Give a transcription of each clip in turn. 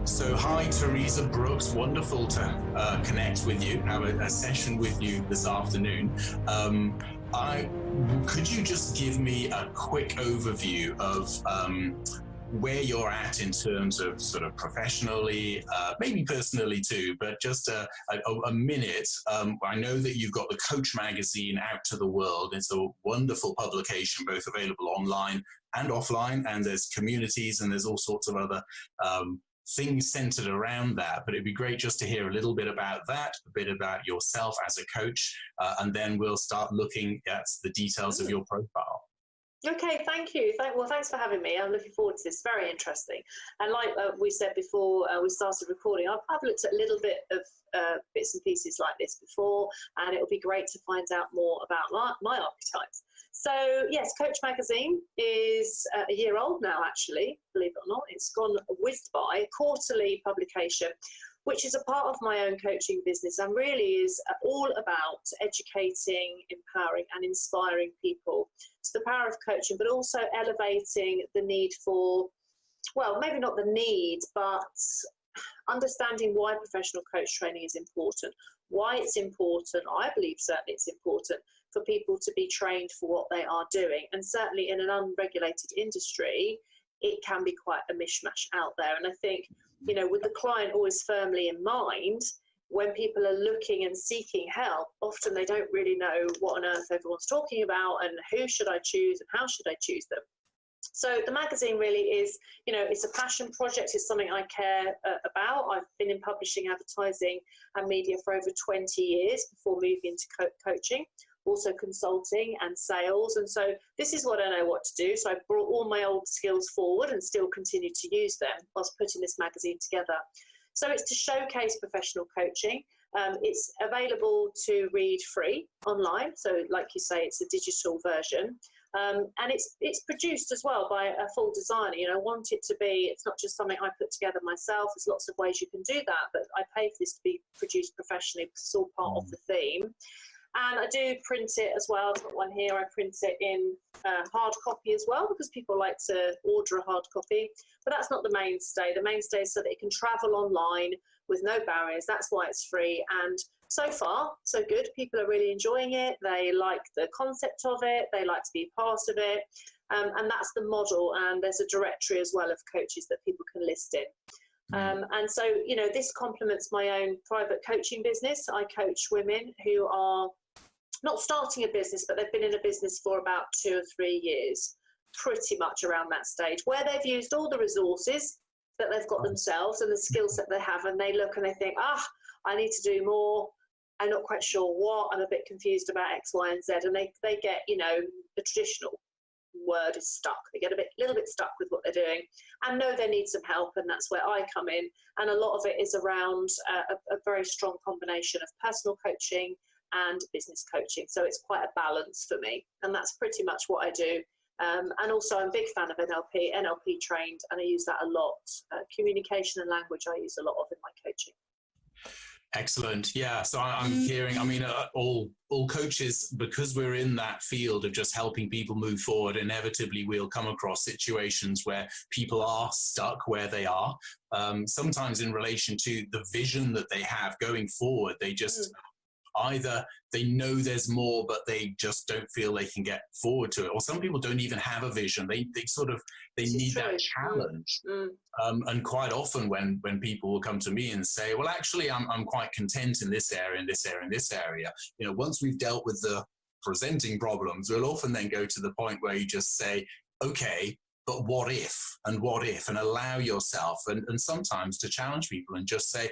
So, hi, Teresa Brooks. Wonderful to connect with you, have a session with you this afternoon. Could you just give me a quick overview of where you're at in terms of sort of professionally, maybe personally too, but just a minute. I know that you've got the Coach magazine out to the world. It's a wonderful publication, both available online and offline, and there's communities and there's all sorts of other things centered around that. But it'd be great just to hear a little bit about that, a bit about yourself as a coach, and then we'll start looking at the details of your profile. Okay, thank you. Thanks for having me. I'm looking forward to this. Very interesting. And like we said before we started recording, I've looked at a little bit of bits and pieces like this before, and it'll be great to find out more about my archetypes. So yes, Coach magazine is a year old now, actually, believe it or not. It's gone whizzed by, quarterly publication, which is a part of my own coaching business and really is all about educating, empowering and inspiring people to the power of coaching, but also elevating the need for, well, maybe not the need, but understanding why professional coach training is important, why it's important. I believe certainly it's important for people to be trained for what they are doing. And certainly in an unregulated industry, it can be quite a mishmash out there. And I think, you know, with the client always firmly in mind, when people are looking and seeking help, often they don't really know what on earth everyone's talking about and who should I choose and how should I choose them. So the magazine really is, you know, it's a passion project. It's something I care about. I've been in publishing, advertising and media for over 20 years before moving into coaching, also consulting and sales. And so this is what I know what to do. So I brought all my old skills forward and still continue to use them whilst putting this magazine together. So it's to showcase professional coaching. It's available to read free online. So like you say, it's a digital version. And it's produced as well by a full designer. You know, I want it to be, it's not just something I put together myself. There's lots of ways you can do that, but I pay for this to be produced professionally because it's all part of the theme. And I do print it as well. I've got one here. I print it in hard copy as well because people like to order a hard copy. But that's not the mainstay. The mainstay is so that it can travel online with no barriers. That's why it's free. And so far, so good. People are really enjoying it. They like the concept of it. They like to be part of it. And that's the model. And there's a directory as well of coaches that people can list in. And so, you know, this complements my own private coaching business. I coach women who are not starting a business, but they've been in a business for about 2 or 3 years, pretty much around that stage, where they've used all the resources that they've got themselves and the skill set they have, and they look and they think, I need to do more. I'm not quite sure what. I'm a bit confused about X, Y, and Z. And they get, you know, the traditional word is stuck. They get a little bit stuck with what they're doing and know they need some help, and that's where I come in. And a lot of it is around a very strong combination of personal coaching and business coaching. So it's quite a balance for me, and that's pretty much what I do. And also I'm a big fan of NLP trained, and I use that a lot. Communication and language I use a lot of in my coaching. Excellent. Yeah. So I'm hearing, I mean, all coaches, because we're in that field of just helping people move forward, inevitably we'll come across situations where people are stuck where they are. Sometimes in relation to the vision that they have going forward, they just either they know there's more, but they just don't feel they can get forward to it. Or some people don't even have a vision. They need that challenge. And quite often when people will come to me and say, well, actually, I'm quite content in this area, in this area, in this area. You know, once we've dealt with the presenting problems, we'll often then go to the point where you just say, okay, but what if, and allow yourself, and sometimes to challenge people and just say,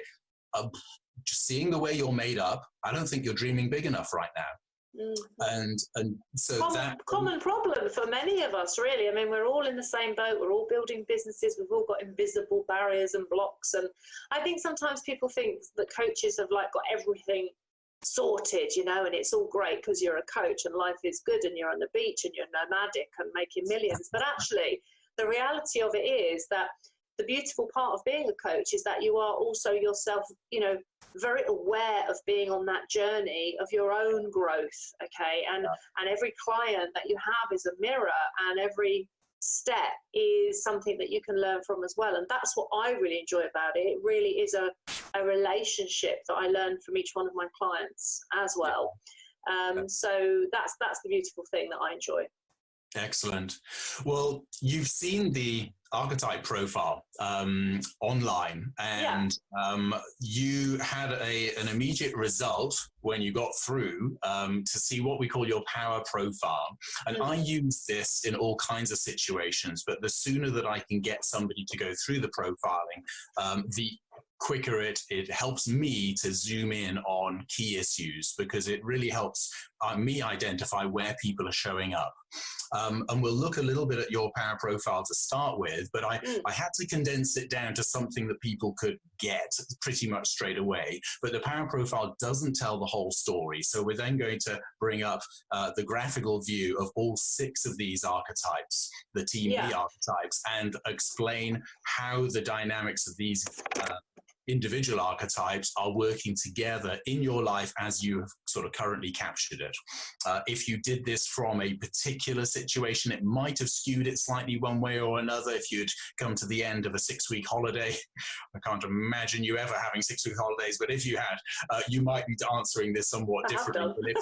just seeing the way you're made up, I don't think you're dreaming big enough right now. And so common problem for many of us, really. I mean, we're all in the same boat. We're all building businesses. We've all got invisible barriers and blocks. And I think sometimes people think that coaches have like got everything sorted, you know, and it's all great because you're a coach and life is good and you're on the beach and you're nomadic and making millions. But actually, the reality of it is that the beautiful part of being a coach is that you are also yourself, you know, very aware of being on that journey of your own growth, okay? And every client that you have is a mirror, and every step is something that you can learn from as well. And that's what I really enjoy about it. It really is a relationship that I learned from each one of my clients as well. So that's the beautiful thing that I enjoy. Excellent. Well, you've seen the archetype profile online, and you had an immediate result when you got through to see what we call your power profile. And I use this in all kinds of situations, but the sooner that I can get somebody to go through the profiling, the quicker it helps me to zoom in on key issues, because it really helps me identify where people are showing up. And we'll look a little bit at your power profile to start with, but I had to condense it down to something that people could get pretty much straight away. But the power profile doesn't tell the whole story. So we're then going to bring up the graphical view of all 6 of these archetypes, the Team B archetypes, and explain how the dynamics of these individual archetypes are working together in your life as you have sort of currently captured it. If you did this from a particular situation, it might have skewed it slightly one way or another. If you'd come to the end of a 6-week holiday, I can't imagine you ever having 6-week holidays, but if you had, you might be answering this somewhat differently.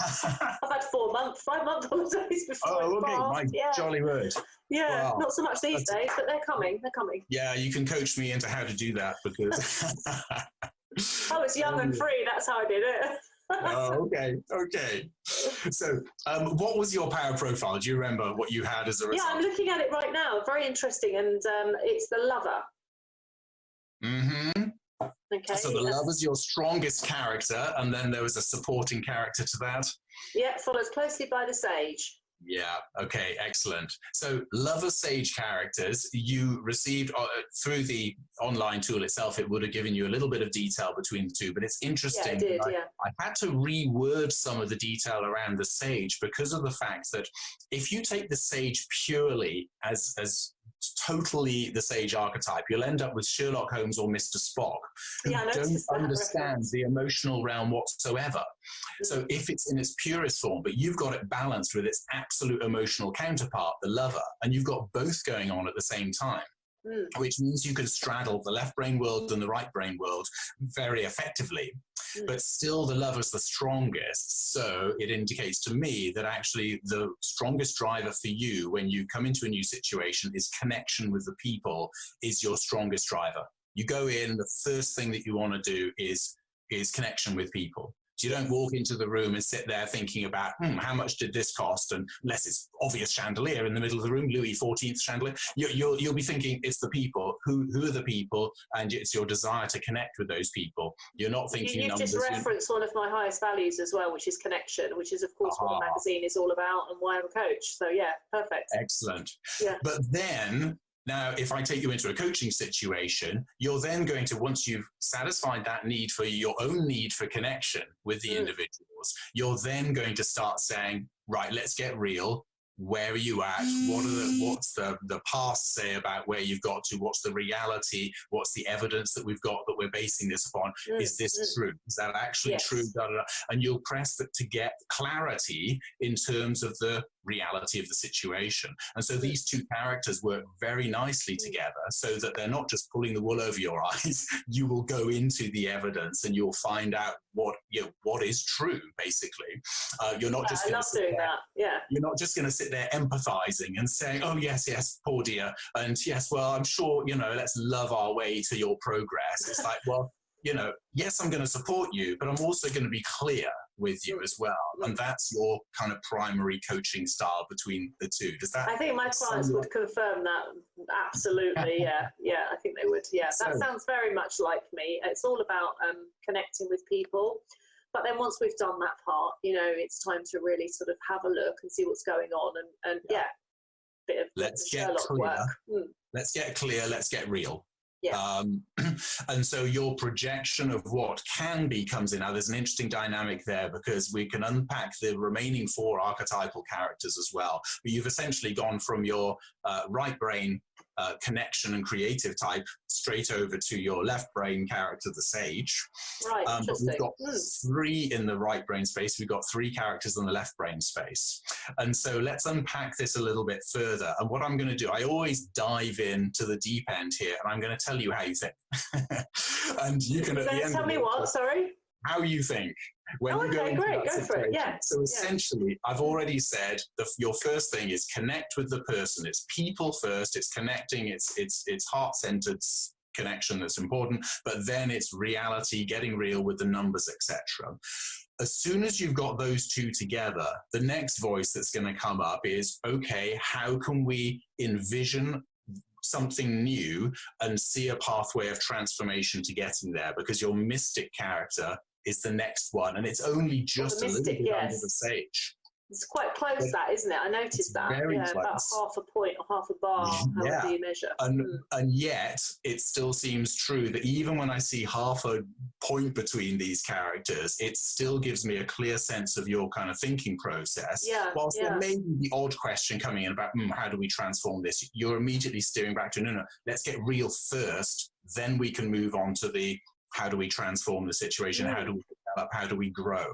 I've had 5-month holidays before. Oh, okay, my jolly word. Yeah, wow. Not so much these days, but they're coming. Yeah, you can coach me into how to do that, because I was young and free. That's how I did it. Oh, okay. So, what was your power profile? Do you remember what you had as a result? Yeah, I'm looking at it right now. Very interesting, and it's the lover. Mm-hmm. Okay. So the lover's your strongest character, and then there was a supporting character to that. Yeah, followed closely by the sage. Yeah, okay, excellent. So lover sage characters, you received through the online tool itself, it would have given you a little bit of detail between the two, but it's interesting. Yeah, it did, I had to reword some of the detail around the sage because of the fact that if you take the sage purely as totally the sage archetype, you'll end up with Sherlock Holmes or Mr. Spock, who don't understand the emotional realm whatsoever. So if it's in its purest form, but you've got it balanced with its absolute emotional counterpart, the lover, and you've got both going on at the same time, which means you can straddle the left brain world and the right brain world very effectively. But still the lover's the strongest. So it indicates to me that actually the strongest driver for you when you come into a new situation is connection with the people is your strongest driver. You go in, the first thing that you want to do is connection with people. So you don't walk into the room and sit there thinking about, how much did this cost? And unless it's obvious chandelier in the middle of the room, Louis XIV chandelier, you'll be thinking it's the people. Who are the people? And it's your desire to connect with those people. You're not thinking You've numbers. Just referenced one of my highest values as well, which is connection, which is, of course, what the magazine is all about and why I'm a coach. So, yeah, perfect. Excellent. Yeah. But then, now, if I take you into a coaching situation, you're then going to, once you've satisfied that need for your own need for connection with the individuals, you're then going to start saying, right, let's get real. Where are you at? What's the past say about where you've got to? What's the reality? What's the evidence that we've got that we're basing this upon? Is this true? Is that actually true? Da, da, da. And you'll press that to get clarity in terms of the reality of the situation. And so these two characters work very nicely together so that they're not just pulling the wool over your eyes. You will go into the evidence and you'll find out what is true, basically. You're not just going to sit there. You're not just going to sit there empathizing and saying, oh, yes, poor dear. And yes, well, I'm sure, let's love our way to your progress. It's like, well, yes, I'm going to support you, but I'm also going to be clear with you as well. And that's your kind of primary coaching style between the two. Does that? I think my clients would confirm that. Absolutely. Yeah. I think they would. Yeah. That sounds very much like me. It's all about connecting with people. But then once we've done that part, it's time to really sort of have a look and see what's going on. And bit of let's get Sherlock clear. work. Let's get clear. Let's get real. Yeah. And so your projection of what can be comes in. Now, there's an interesting dynamic there because we can unpack the remaining 4 archetypal characters as well. But you've essentially gone from your right brain connection and creative type straight over to your left brain character, the sage. Right, but we've got 3 in the right brain space. We've got 3 characters in the left brain space. And so let's unpack this a little bit further. And what I'm going to do, I always dive into the deep end here, and I'm going to tell you how you think. And you can, at the end, tell me what, sorry? How you think. When you go great, go for it, yeah. So essentially, I've already said your first thing is connect with the person. It's people first, it's connecting, it's heart-centered connection that's important, but then it's reality, getting real with the numbers, etc. As soon as you've got those 2 together, the next voice that's going to come up is, okay, how can we envision something new and see a pathway of transformation to getting there? Because your mystic character is the next one, and it's only just a little bit under the sage. It's quite close, that, isn't it? I noticed that. Very close. About half a point or half a bar, however you measure. And yet, it still seems true that even when I see half a point between these characters, it still gives me a clear sense of your kind of thinking process. Whilst there may be the odd question coming in about, how do we transform this? You're immediately steering back to, no, let's get real first, then we can move on to the, how do we transform the situation? How do we develop? How do we grow?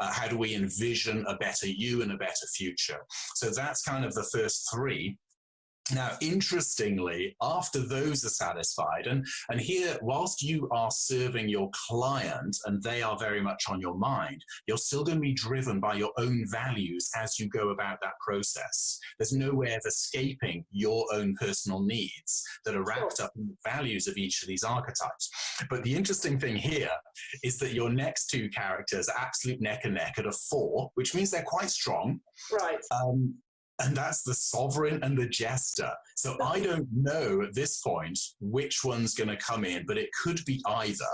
How do we envision a better you and a better future? So that's kind of the first 3. Now, interestingly, after those are satisfied, and here, whilst you are serving your client and they are very much on your mind, you're still going to be driven by your own values as you go about that process. There's no way of escaping your own personal needs that are wrapped up in the values of each of these archetypes. But the interesting thing here is that your next 2 characters are absolute neck and neck at a 4, which means they're quite strong. Right. And that's the sovereign and the jester. So I don't know at this point which one's going to come in, but it could be either.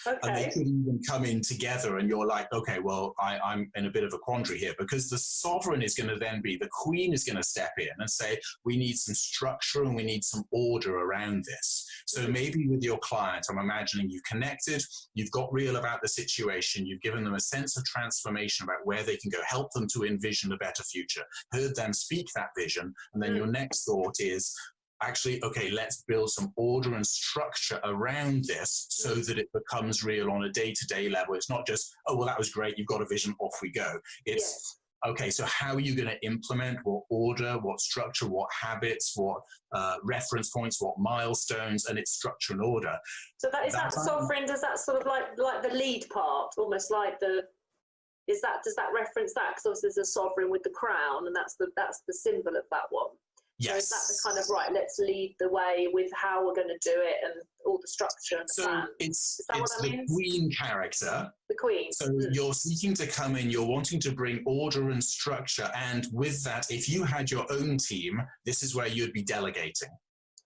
Okay. And they could even come in together, and you're like, okay, well, I'm in a bit of a quandary here, because the sovereign is going to then be, the queen is going to step in and say, we need some structure and we need some order around this. So maybe with your client, I'm imagining you've connected, you've got real about the situation, you've given them a sense of transformation about where they can go, help them to envision a better future, heard them speak that vision, and then your next thought is, actually, okay, let's build some order and structure around this so that it becomes real on a day-to-day level. It's not just, oh, well, that was great, you've got a vision, off we go. It's, okay, so how are you going to implement, what order, what structure, what habits, what reference points, what milestones, and its structure and order. So that is that sovereign, does that sort of like the lead part, almost like the, does that reference that? Because obviously there's a sovereign with the crown, and that's the symbol of that one. Yes. So is that the kind of, right, let's lead the way with how we're going to do it and all the structure and the plan? It's the queen character. The queen. So you're seeking to come in, you're wanting to bring order and structure. And with that, if you had your own team, this is where you'd be delegating.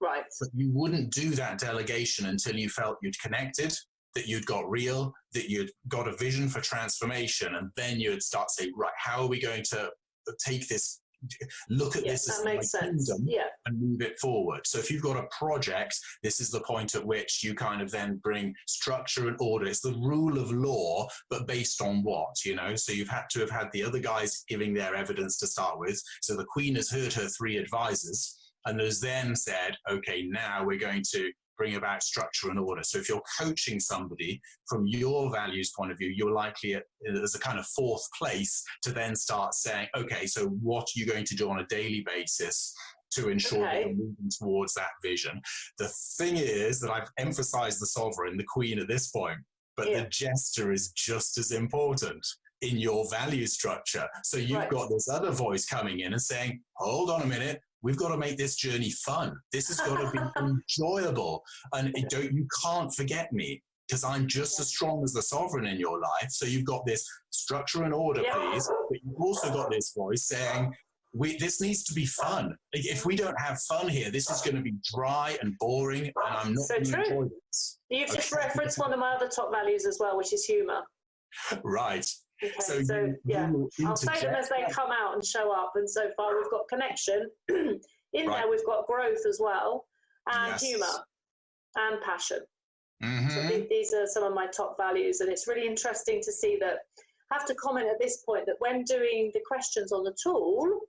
Right. But you wouldn't do that delegation until you felt you'd connected, that you'd got real, that you'd got a vision for transformation. And then you'd start saying, right, how are we going to take this, look at this as my kingdom and move it forward. So if you've got a project, this is the point at which you kind of then bring structure and order. It's the rule of law, but based on what, you know? So you've had to have had the other guys giving their evidence to start with. So the queen has heard her 3 advisors and has then said, okay, now we're going to bring about structure and order. So if you're coaching somebody from your values point of view, you're likely as a kind of 4th place to then start saying, okay, so what are you going to do on a daily basis to ensure that you're moving towards that vision? The thing is that I've emphasized the sovereign, the queen at this point, but the jester is just as important in your value structure. So you've got this other voice coming in and saying, hold on a minute, we've got to make this journey fun. This has got to be enjoyable. And you can't forget me, because I'm just as strong as the sovereign in your life. So you've got this structure and order, please. But you've also got this voice saying, this needs to be fun. If we don't have fun here, this is going to be dry and boring, and I'm not going to enjoy this. You've just referenced one of my other top values as well, which is humour. Right. Okay, so I'll say them as they come out and show up. And so far we've got connection. In there we've got growth as well, and humour and passion. So these are some of my top values, and it's really interesting to see that. I have to comment at this point that when doing the questions on the tool,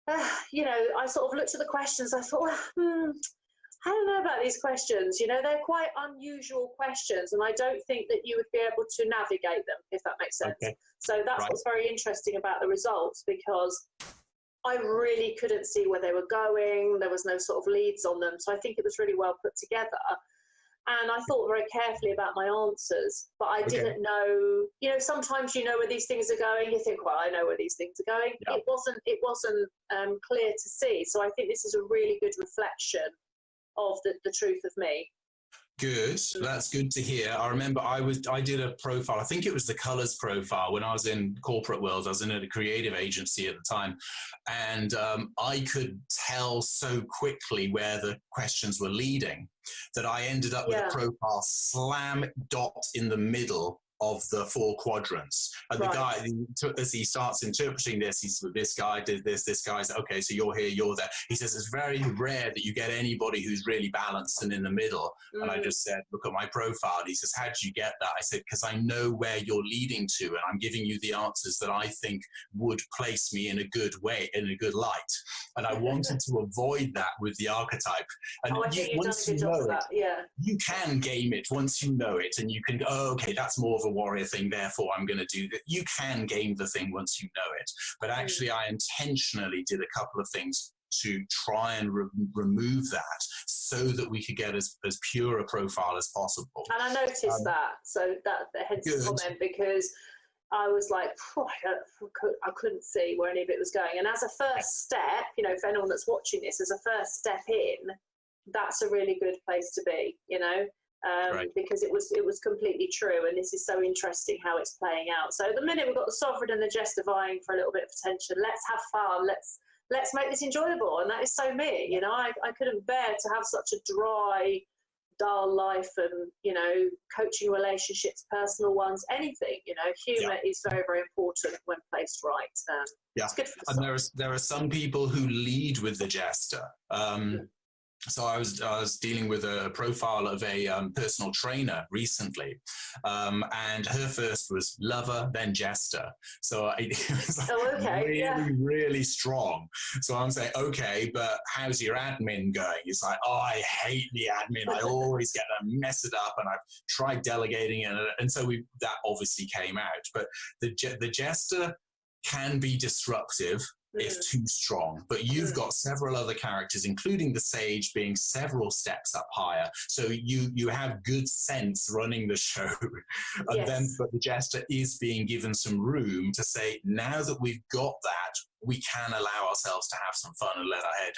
I sort of looked at the questions. I thought, I don't know about these questions. They're quite unusual questions, and I don't think that you would be able to navigate them, if that makes sense. Okay. So that's Right. what's very interesting about the results, because I really couldn't see where they were going. There was no sort of leads on them. So I think it was really well put together. And I thought very carefully about my answers, but I didn't know, sometimes you know where these things are going. You think, well, I know where these things are going. Yeah. It wasn't clear to see. So I think this is a really good reflection of the truth of me. Good. That's good to hear. I remember I did a profile. I think it was the colors profile when I was in corporate world. I was in a creative agency at the time, and I could tell so quickly where the questions were leading that I ended up with a profile slam dot in the middle of the 4 quadrants. And the guy, as he starts interpreting this, this guy did this guy's, okay, so you're here, you're there. He says, it's very rare that you get anybody who's really balanced and in the middle. And I just said, look at my profile. And he says, how did you get that? I said, because I know where you're leading to, and I'm giving you the answers that I think would place me in a good way, in a good light. And I wanted to avoid that with the archetype. And I think you've done a good job of that. Yeah. You can game it once you know it, and you can go, oh, okay, that's more of a warrior thing, therefore I'm going to do that. You can game the thing once you know it. But actually, I intentionally did a couple of things to try and remove that so that we could get as pure a profile as possible. And I noticed that. So that hence the comment, because I was like, I couldn't see where any of it was going. And as a first step, for anyone that's watching this, as a first step in, that's a really good place to be, because it was completely true. And this is so interesting how it's playing out. So at the minute, we've got the sovereign and the jester vying for a little bit of attention. Let's have fun. Let's make this enjoyable. And that is so me. I couldn't bear to have such a dry, dull life, and coaching relationships, personal ones, anything. Humor is very, very important when placed right. It's good for the and there are some people who lead with the jester. So I was dealing with a profile of a personal trainer recently, and her first was lover, then jester. So it was really strong. So I'm saying, okay, but how's your admin going? It's like, oh, I hate the admin. I always get to mess it up, and I've tried delegating it, and so that obviously came out. But the jester can be disruptive if too strong, but you've got several other characters, including the sage being several steps up higher, so you have good sense running the show. And then but the jester is being given some room to say, now that we've got that, we can allow ourselves to have some fun and let our hair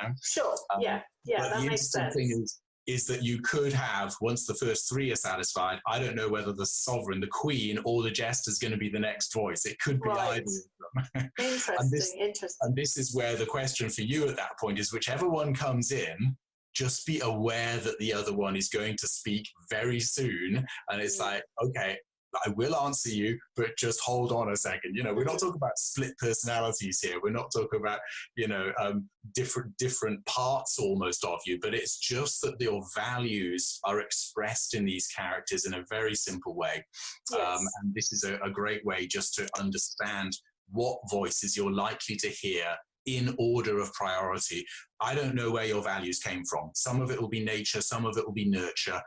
down, Sure. But that makes sense. Thing is that you could have, once the first 3 are satisfied, I don't know whether the sovereign, the queen, or the jester is going to be the next voice. It could be either of them. Interesting. And this is where the question for you at that point is, whichever one comes in, just be aware that the other one is going to speak very soon. And it's like, okay, I will answer you, but just hold on a second. We're not talking about split personalities here. We're not talking about, different parts almost of you, but it's just that your values are expressed in these characters in a very simple way. And this is a great way just to understand what voices you're likely to hear in order of priority. I don't know where your values came from. Some of it will be nature, some of it will be nurture.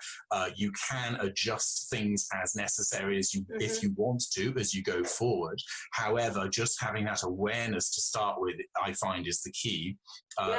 You can adjust things as necessary if you want to, as you go forward. However, just having that awareness to start with, I find, is the key.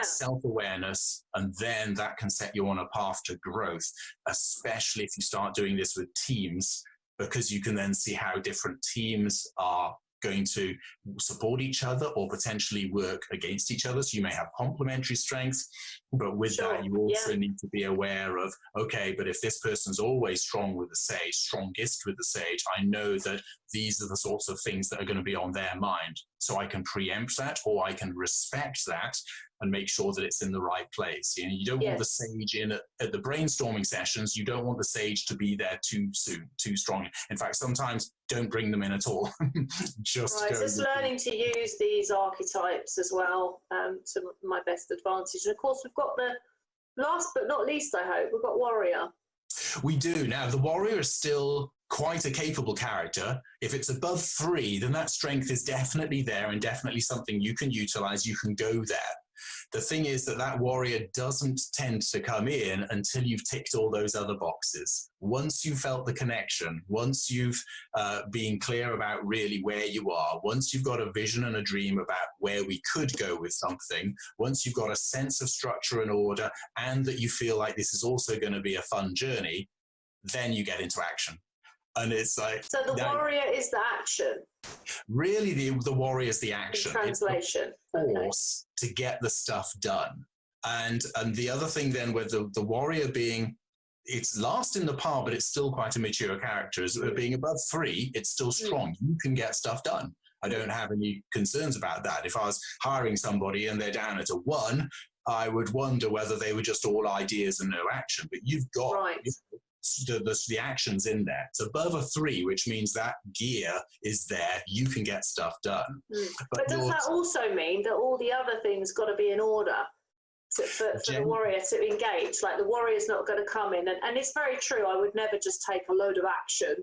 Self-awareness, and then that can set you on a path to growth, especially if you start doing this with teams, because you can then see how different teams are going to support each other or potentially work against each other. So you may have complementary strengths, but with that, you also need to be aware of, okay, but if this person's always strong with the sage, strongest with the sage, I know that these are the sorts of things that are going to be on their mind. So I can preempt that, or I can respect that and make sure that it's in the right place. You don't want the sage in at the brainstorming sessions. You don't want the sage to be there too soon, too strongly. In fact, sometimes don't bring them in at all. Just learning to use these archetypes as well to my best advantage. And of course, we've got the last but not least, I hope, we've got warrior. We do. Now, the warrior is still quite a capable character. If it's above 3, then that strength is definitely there and definitely something you can utilize. You can go there. The thing is that that warrior doesn't tend to come in until you've ticked all those other boxes. Once you've felt the connection, once you've been clear about really where you are, once you've got a vision and a dream about where we could go with something, once you've got a sense of structure and order, and that you feel like this is also going to be a fun journey, then you get into action. And it's like, so the warrior is the action. Really, the warrior is the action. In translation. It's the force to get the stuff done. And the other thing then with the warrior being, it's last in the pile, but it's still quite a mature character. Is being above 3, it's still strong. You can get stuff done. I don't have any concerns about that. If I was hiring somebody and they're down at a 1, I would wonder whether they were just all ideas and no action. But you've got the actions in there. It's above a 3, which means that gear is there. You can get stuff done. But does that also mean that all the other things got to be in order for the warrior to engage? Like the warrior's not going to come in. And it's very true. I would never just take a load of action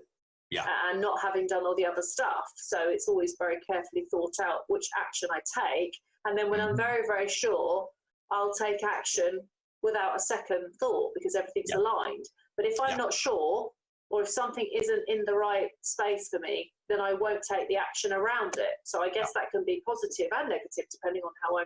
and not having done all the other stuff. So it's always very carefully thought out which action I take. And then when I'm very, very sure, I'll take action without a second thought because everything's aligned. But if I'm not sure, or if something isn't in the right space for me, then I won't take the action around it. So I guess that can be positive and negative depending on how I'm.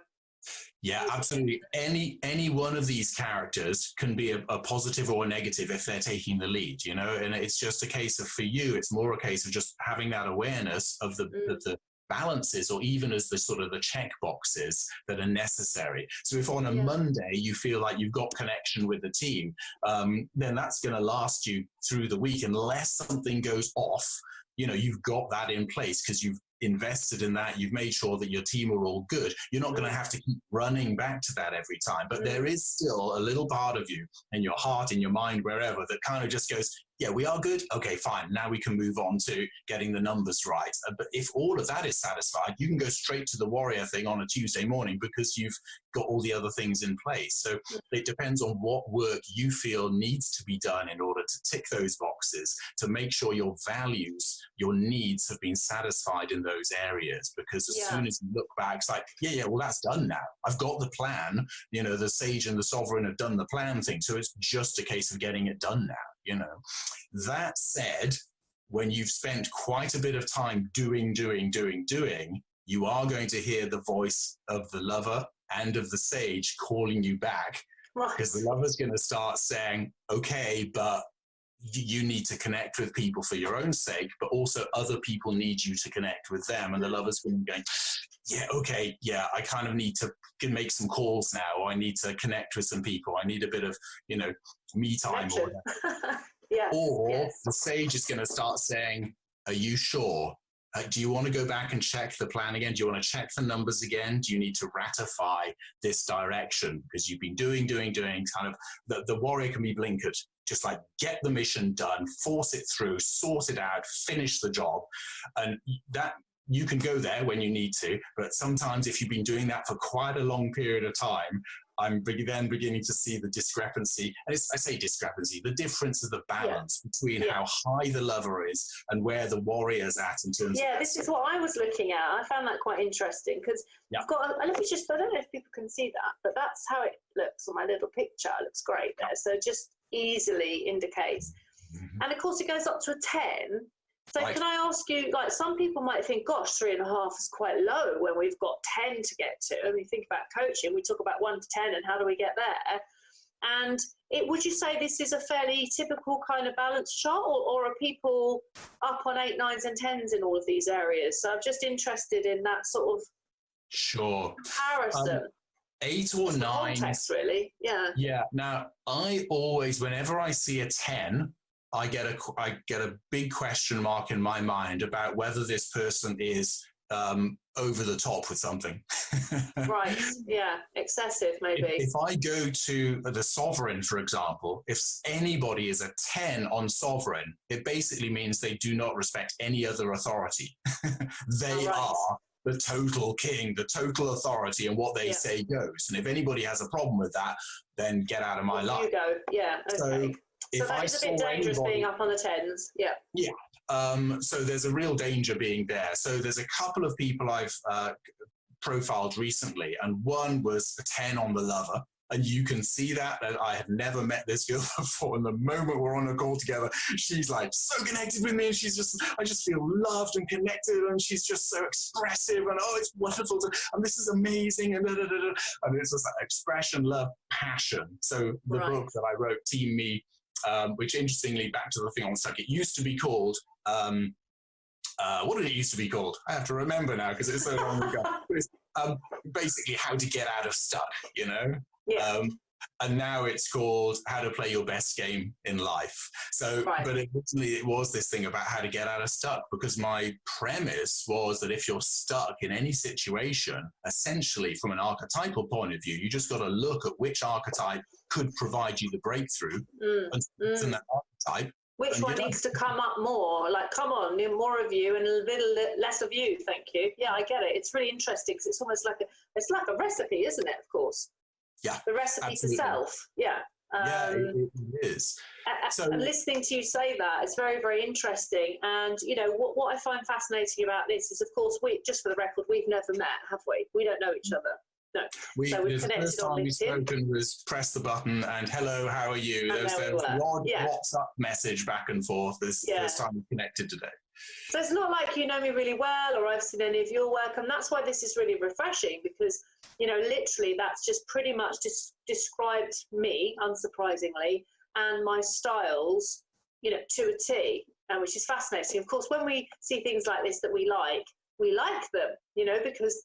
Yeah, absolutely. Any one of these characters can be a positive or a negative if they're taking the lead, you know, and it's just a case of, for you, it's more a case of just having that awareness of the balances, or even as the sort of the check boxes that are necessary. So if on a Monday you feel like you've got connection with the team, then that's going to last you through the week, unless something goes off. You know, you've got that in place because you've invested in that. You've made sure that your team are all good. You're not going to have to keep running back to that every time. But there is still a little part of you in your heart, in your mind, wherever, that kind of just goes, yeah, we are good. Okay, fine. Now we can move on to getting the numbers right. But if all of that is satisfied, you can go straight to the warrior thing on a Tuesday morning because you've got all the other things in place. So it depends on what work you feel needs to be done in order to tick those boxes, to make sure your values, your needs have been satisfied in those areas. Because as soon as you look back, it's like, well, that's done now. I've got the plan. You know, the sage and the sovereign have done the plan thing. So it's just a case of getting it done now. You know, that said, when you've spent quite a bit of time doing, you are going to hear the voice of the lover and of the sage calling you back, because the lover's going to start saying, okay, but you need to connect with people for your own sake, but also other people need you to connect with them. And the lover's going to be going, I kind of need to make some calls now, or I need to connect with some people. I need a bit of, you know, me time. Or the sage is going to start saying, are you sure? Do you want to go back and check the plan again? Do you want to check the numbers again? Do you need to ratify this direction? Because you've been doing, kind of, the warrior can be blinkered. Just like, get the mission done, force it through, sort it out, finish the job. And that, you can go there when you need to, but sometimes if you've been doing that for quite a long period of time, I'm then beginning to see the discrepancy. And I say discrepancy, the difference of the balance between how high the lover is and where the warrior's at in terms of... Yeah, this is what I was looking at. I found that quite interesting because I've got, let me just, I don't know if people can see that, but that's how it looks on my little picture. It looks great there. So it just easily indicates. And of course it goes up to a 10. So can I ask you, like, some people might think, gosh, 3.5 is quite low when we've got 10 to get to. And we think about coaching, we talk about 1 to 10 and how do we get there? And would you say this is a fairly typical kind of balance chart, or are people up on 8, 9s and 10s in all of these areas? So I'm just interested in that sort of comparison. 8 or 9. Context, really. Yeah. Now, I always, whenever I see a 10, I get a big question mark in my mind about whether this person is over the top with something. Right, yeah, excessive maybe. If I go to the sovereign, for example, if anybody is a 10 on sovereign, it basically means they do not respect any other authority. They are the total king, the total authority, and what they say goes. And if anybody has a problem with that, then get out of my life. You go, okay. So So that is a bit dangerous being up on the 10s. Yeah. Yeah. So there's a real danger being there. So there's a couple of people I've profiled recently, and one was a 10 on the lover. And you can see that I had never met this girl before. And the moment we're on a call together, she's like so connected with me. And I just feel loved and connected. And she's just so expressive. And oh, it's wonderful. And this is amazing. And and it's just like expression, love, passion. So the book that I wrote, Team Me, which interestingly, back to the thing on stuck, it used to be called, what did it used to be called? I have to remember now because it's so long ago. It's, basically how to get out of stuck, you know? Yeah. And now it's called How to Play Your Best Game in Life. So, but originally it was this thing about how to get out of stuck, because my premise was that if you're stuck in any situation, essentially from an archetypal point of view, you just got to look at which archetype could provide you the breakthrough. And that archetype. Which one needs to come up more? Like, come on, more of you and a little less of you, thank you. Yeah, I get it. It's really interesting because it's almost like a recipe, isn't it, of course? Yeah, the recipe absolutely. To self. Yeah. It is. And listening to you say that, it's very, very interesting. And, you know, what I find fascinating about this is, of course, just for the record, we've never met, have we? We don't know each other. No. So we've the first time we've spoken was press the button and hello, how are you? There's the odd WhatsApp message back and forth. This first time we connected today. So it's not like you know me really well or I've seen any of your work, and that's why this is really refreshing, because, you know, literally that's just pretty much described me, unsurprisingly, and my styles, you know, to a T, which is fascinating. Of course, when we see things like this that we like them, you know, because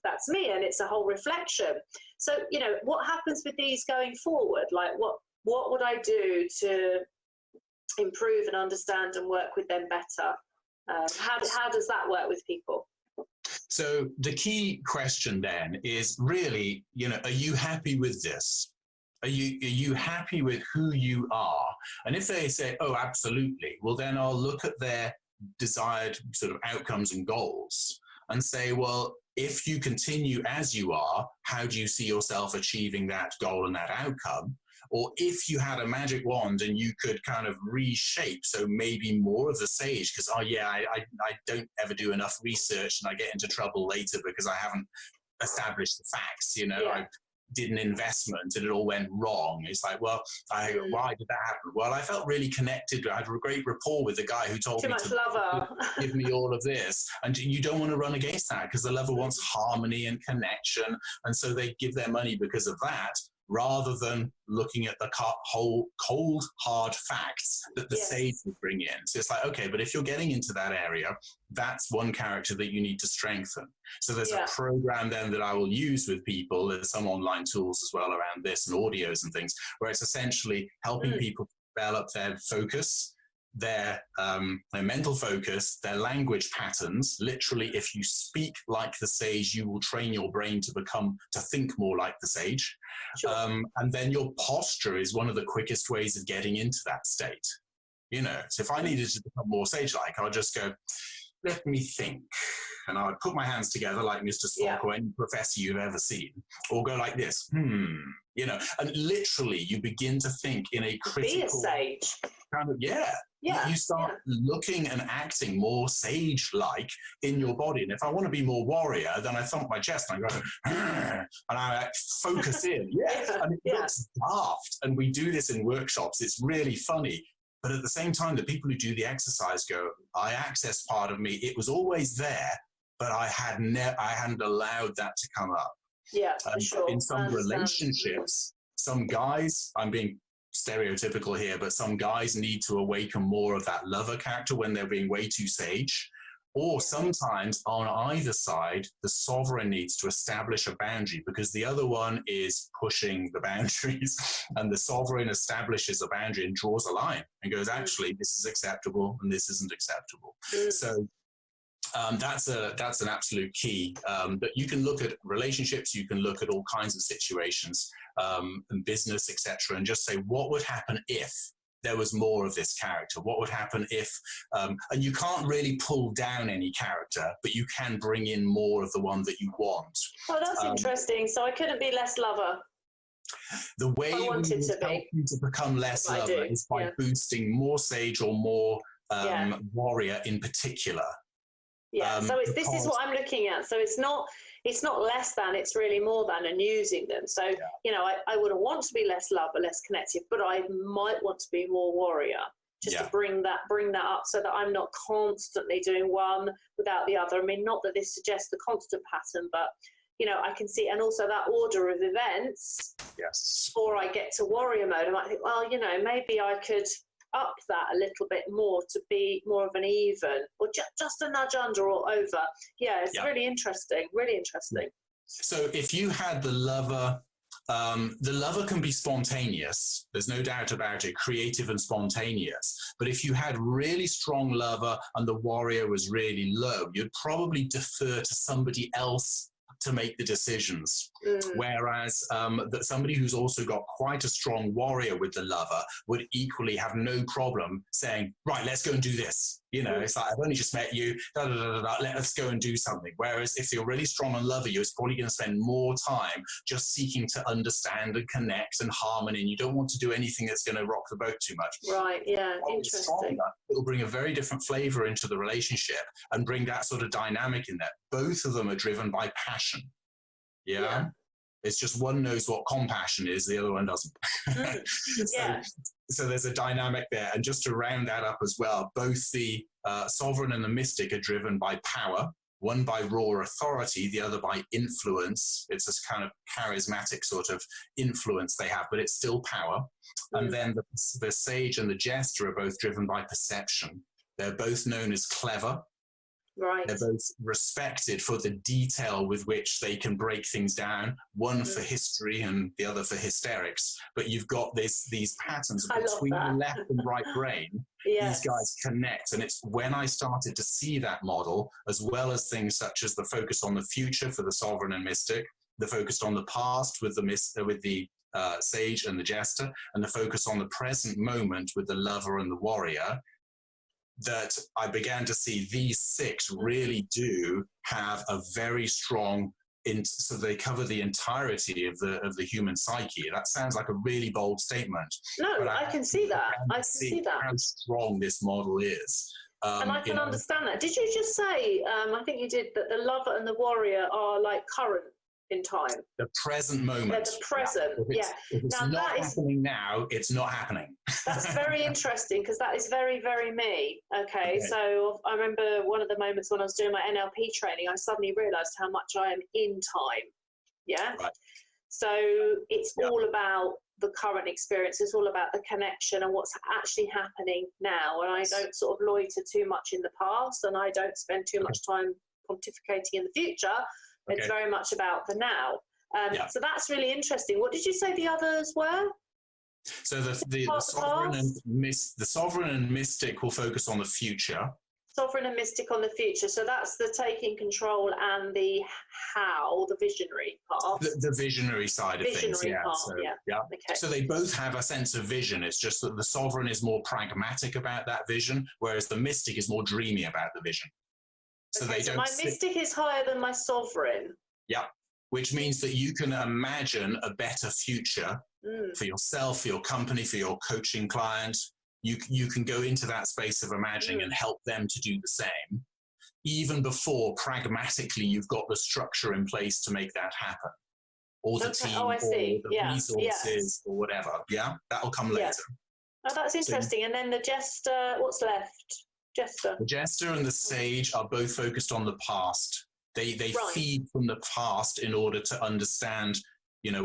that's me and it's a whole reflection. So, you know, what happens with these going forward? Like what would I do to improve and understand and work with them better? How does that work with people? So the key question then is really, you know, are you happy with this? Are you happy with who you are? And if they say, oh, absolutely, well, then I'll look at their desired sort of outcomes and goals and say, well, if you continue as you are, how do you see yourself achieving that goal and that outcome? Or if you had a magic wand and you could kind of reshape, so maybe more of the sage, because, I don't ever do enough research and I get into trouble later because I haven't established the facts, you know, I did an investment and it all went wrong. It's like, well, why did that happen? Well, I felt really connected. I had a great rapport with the guy who told me to give me all of this. And you don't want to run against that because the lover wants harmony and connection. And so they give their money because of that, rather than looking at the whole cold, hard facts that the sage would bring in. So it's like, okay, but if you're getting into that area, that's one character that you need to strengthen. So there's a program then that I will use with people. There's some online tools as well around this and audios and things, where it's essentially helping people develop their focus, their mental focus, their language patterns. Literally, if you speak like the sage, you will train your brain to think more like the sage. Sure. And then your posture is one of the quickest ways of getting into that state. You know, so if I needed to become more sage-like, I'll just go, let me think. And I would put my hands together like Mr. Spock or any professor you've ever seen, or go like this, you know, and literally you begin to think in a critical... Be a sage. Kind of, you start looking and acting more sage-like in your body. And if I want to be more warrior, then I thump my chest and I go, and I focus in. And it looks daft. And we do this in workshops. It's really funny. But at the same time, the people who do the exercise go, I accessed part of me. It was always there, but I hadn't allowed that to come up. Yeah, for sure. In some relationships, some guys, I'm being stereotypical here, but some guys need to awaken more of that lover character when they're being way too sage. Or sometimes on either side, the sovereign needs to establish a boundary because the other one is pushing the boundaries, and the sovereign establishes a boundary and draws a line and goes, actually, this is acceptable and this isn't acceptable. So that's an absolute key. But you can look at relationships, you can look at all kinds of situations, and business, etc., and just say, what would happen if there was more of this character? What would happen if, and you can't really pull down any character, but you can bring in more of the one that you want. Oh, that's interesting. So I couldn't be less lover. The way I we want it would to help be. you to become less I lover do. is by Yeah. boosting more sage or more Yeah. warrior in particular. Yeah. So this is Because, what I'm looking at. So it's not less than, it's really more than, and using them. So, you know, I wouldn't want to be less lover, less connective, but I might want to be more warrior, just to bring that up so that I'm not constantly doing one without the other. I mean, not that this suggests the constant pattern, but, you know, I can see, and also that order of events. yes. Before I get to warrior mode, I might think, well, you know, maybe I could up that a little bit more to be more of an even, or just a nudge under or over. Yeah, it's really interesting, really interesting. So if you had the lover can be spontaneous. There's no doubt about it, creative and spontaneous. But if you had really strong lover and the warrior was really low, you'd probably defer to somebody else to make the decisions. Whereas that somebody who's also got quite a strong warrior with the lover would equally have no problem saying, right, let's go and do this. You know, it's like, I've only just met you, let's go and do something. Whereas if you're really strong on lover, you're probably going to spend more time just seeking to understand and connect and harmony, and you don't want to do anything that's going to rock the boat too much. Right, yeah, interesting. Stronger, it'll bring a very different flavor into the relationship and bring that sort of dynamic in there. Both of them are driven by passion. Yeah. It's just one knows what compassion is, the other one doesn't. So there's a dynamic there. And just to round that up as well, both the sovereign and the mystic are driven by power, one by raw authority, the other by influence. It's this kind of charismatic sort of influence they have, but it's still power. And then the sage and the jester are both driven by perception. They're both known as clever. Right. They're both respected for the detail with which they can break things down, one for history and the other for hysterics. But you've got these patterns between the left and right brain. These guys connect. And it's when I started to see that model, as well as things such as the focus on the future for the sovereign and mystic, the focus on the past with the sage and the jester, and the focus on the present moment with the lover and the warrior, that I began to see these six really do have a very strong, so they cover the entirety of the human psyche. That sounds like a really bold statement. No, I can see that. I can see that. How strong this model is. And I can understand that. Did you just say, I think you did, that the lover and the warrior are like current in time? The present moment. They're the present, If it's now not happening now, it's not happening. That's very interesting, because that is very, very me. Okay, so I remember one of the moments when I was doing my NLP training, I suddenly realised how much I am in time. Yeah? Right. So it's all about the current experience. It's all about the connection and what's actually happening now. And I don't sort of loiter too much in the past, and I don't spend too much time pontificating in the future. It's very much about the now. So that's really interesting. What did you say the others were? So the sovereign and mystic will focus on the future. Sovereign and mystic on the future. So that's the taking control and the how, the visionary part. The visionary side of things. Part, Okay. So they both have a sense of vision. It's just that the sovereign is more pragmatic about that vision, whereas the mystic is more dreamy about the vision. So my mystic is higher than my sovereign. Yeah, which means that you can imagine a better future for yourself, for your company, for your coaching client. You can go into that space of imagining and help them to do the same, even before pragmatically you've got the structure in place to make that happen, or the team, or the resources, or whatever. Yeah, that'll come later. Oh, that's interesting. And then the jester, what's left? Jester. The jester and the sage are both focused on the past. They feed from the past in order to understand,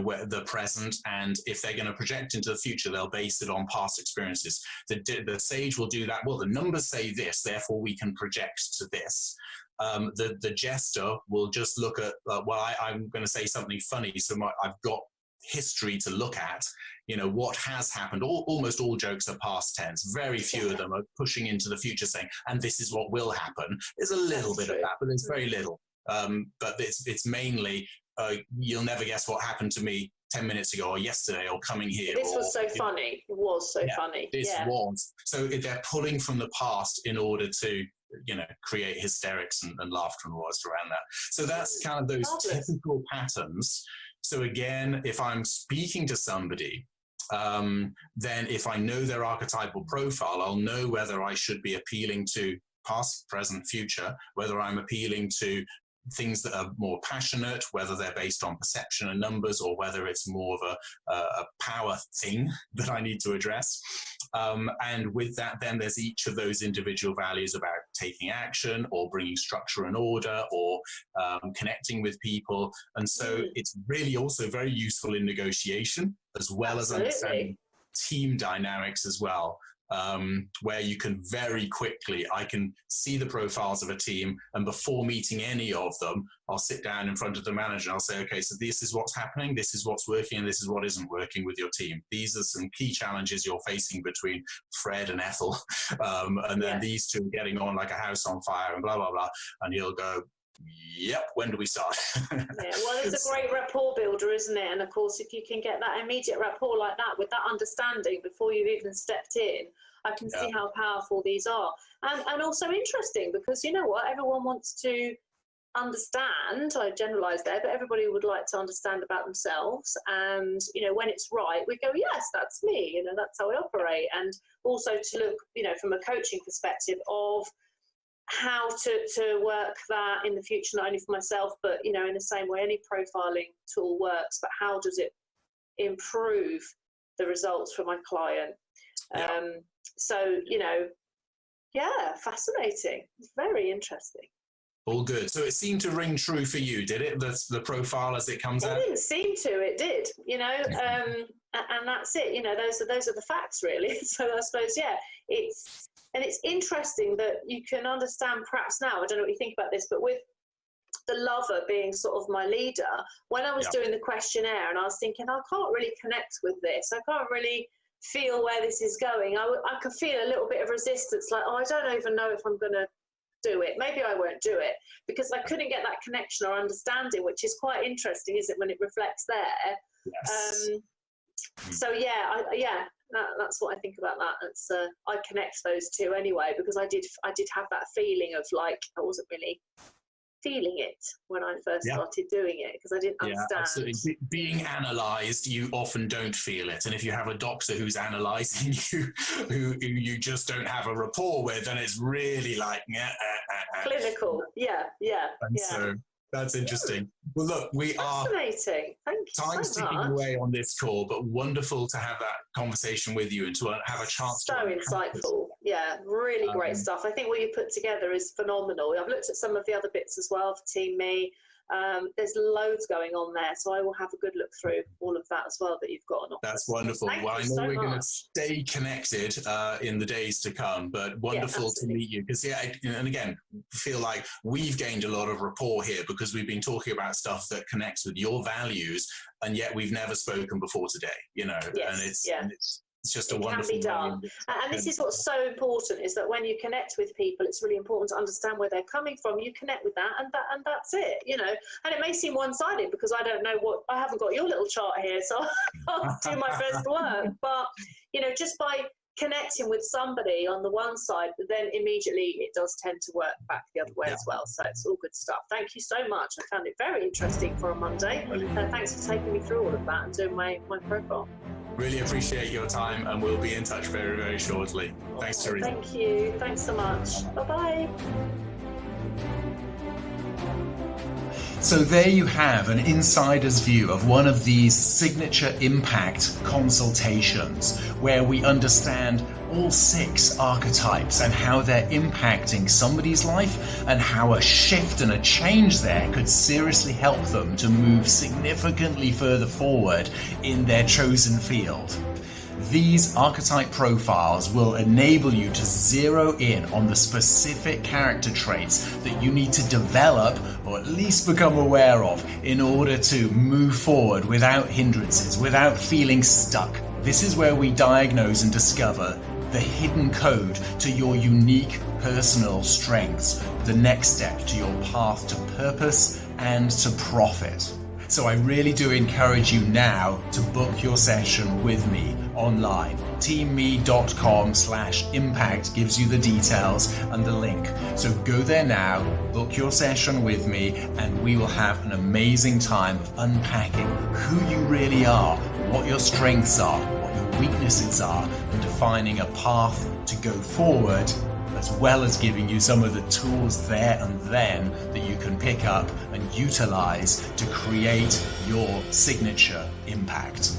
where the present, and if they're going to project into the future, they'll base it on past experiences. The sage will do that. Well, the numbers say this, therefore we can project to this. The jester will just look at, I'm going to say something funny, so I've got history to look at. What has happened. Almost all jokes are past tense. Very few of them are pushing into the future saying, and this is what will happen. There's a little bit of that, but there's very little. But it's mainly, you'll never guess what happened to me 10 minutes ago or yesterday or coming here. This was so funny. It was so funny. This was. So they're pulling from the past in order to, create hysterics and laughter and all around that. So that's kind of those typical patterns. So again, if I'm speaking to somebody, then if I know their archetypal profile, I'll know whether I should be appealing to past, present, future, whether I'm appealing to things that are more passionate, whether they're based on perception and numbers, or whether it's more of a power thing that I need to address. And with that, then there's each of those individual values about taking action or bringing structure and order or connecting with people. And so it's really also very useful in negotiation, as well as understanding team dynamics as well. Where you can very quickly, I can see the profiles of a team, and before meeting any of them, I'll sit down in front of the manager and I'll say, okay, so this is what's happening, this is what's working, and this is what isn't working with your team. These are some key challenges you're facing between Fred and Ethel, and then these two are getting on like a house on fire and blah, blah, blah. And he'll go, yep, when do we start? Well, it's a great rapport builder, isn't it? And of course, if you can get that immediate rapport like that, with that understanding before you've even stepped in, I can see how powerful these are. And also interesting, because you know what, everyone wants to understand, I generalize there, but everybody would like to understand about themselves. And, you know, when it's right, we go, yes, that's me, you know, that's how I operate. And also to look, you know, from a coaching perspective of how to work that in the future, not only for myself, but, you know, in the same way any profiling tool works, but how does it improve the results for my client? So, you know, fascinating. It's very interesting. All good. So it seemed to ring true for you, did it? The profile as it comes out? It didn't seem to, it did, you know, and that's it, you know, those are the facts really. So I suppose, it's interesting that you can understand perhaps now, I don't know what you think about this, but with the lover being sort of my leader, when I was doing the questionnaire and I was thinking, I can't really connect with this, I can't really feel where this is going, I could feel a little bit of resistance, like, I don't even know if I'm going to do it, maybe I won't do it, because I couldn't get that connection or understanding, which is quite interesting, isn't it, when it reflects there. So that's what I think about that. It's I connect those two anyway, because I did have that feeling of like I wasn't really feeling it when I first started doing it, because I didn't understand. Absolutely. Being analysed, you often don't feel it, and if you have a doctor who's analysing you, who you just don't have a rapport with, then it's really like clinical. So that's interesting. Well, look, we are fascinating. Thank you. Time's ticking away on this call, but wonderful to have that conversation with you and to have a chance. So insightful. Yeah, really great stuff. I think what you put together is phenomenal. I've looked at some of the other bits as well for Team Me. There's loads going on there, so I will have a good look through all of that as well that you've got on offer. That's wonderful. Thank well, I know so we're going to much. stay connected in the days to come, but wonderful to meet you. Because and again, feel like we've gained a lot of rapport here because we've been talking about stuff that connects with your values, and yet we've never spoken before today. You know, and it's just a wonderful. It can be done. And this is what's so important, is that when you connect with people, it's really important to understand where they're coming from. You connect with that, and that's it, you know. And it may seem one-sided because I don't know I haven't got your little chart here, so I'll do my best work. But, you know, just by connecting with somebody on the one side, but then immediately it does tend to work back the other way as well. So it's all good stuff. Thank you so much. I found it very interesting for a Monday. Thanks for taking me through all of that and doing my profile. Really appreciate your time, and we'll be in touch very, very shortly. Thanks, Teresa. Thank you. Thanks so much. Bye-bye. So there you have an insider's view of one of these signature impact consultations, where we understand all 6 archetypes and how they're impacting somebody's life, and how a shift and a change there could seriously help them to move significantly further forward in their chosen field. These archetype profiles will enable you to zero in on the specific character traits that you need to develop, or at least become aware of, in order to move forward without hindrances, without feeling stuck. This is where we diagnose and discover the hidden code to your unique personal strengths, the next step to your path to purpose and to profit. So I really do encourage you now to book your session with me online. teamme.com/impact gives you the details and the link. So go there now, book your session with me, and we will have an amazing time of unpacking who you really are, what your strengths are, what your weaknesses are, and defining a path to go forward, as well as giving you some of the tools there and then that you can pick up and utilize to create your signature impact.